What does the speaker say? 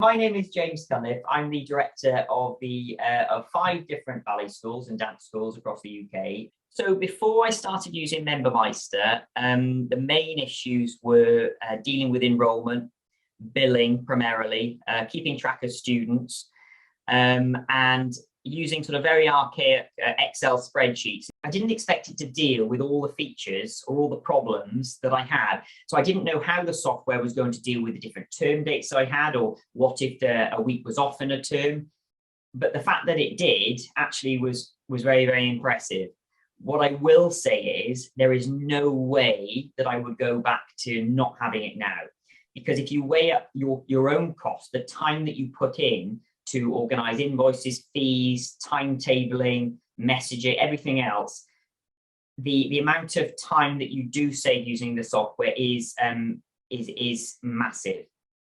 My name is James Cunliffe. I'm the director of of 5 different ballet schools and dance schools across the UK. So before I started using membermeister, the main issues were dealing with enrolment, billing primarily, keeping track of students, and using sort of very archaic Excel spreadsheets. I didn't expect it to deal with all the features or all the problems that I had. So I didn't know how the software was going to deal with the different term dates I had, or what if a week was off in a term. But the fact that it did actually was very, very impressive. What I will say is there is no way that I would go back to not having it now. Because if you weigh up your own cost, the time that you put in to organize invoices, fees, timetabling, messaging, everything else, the amount of time that you do save using the software is massive.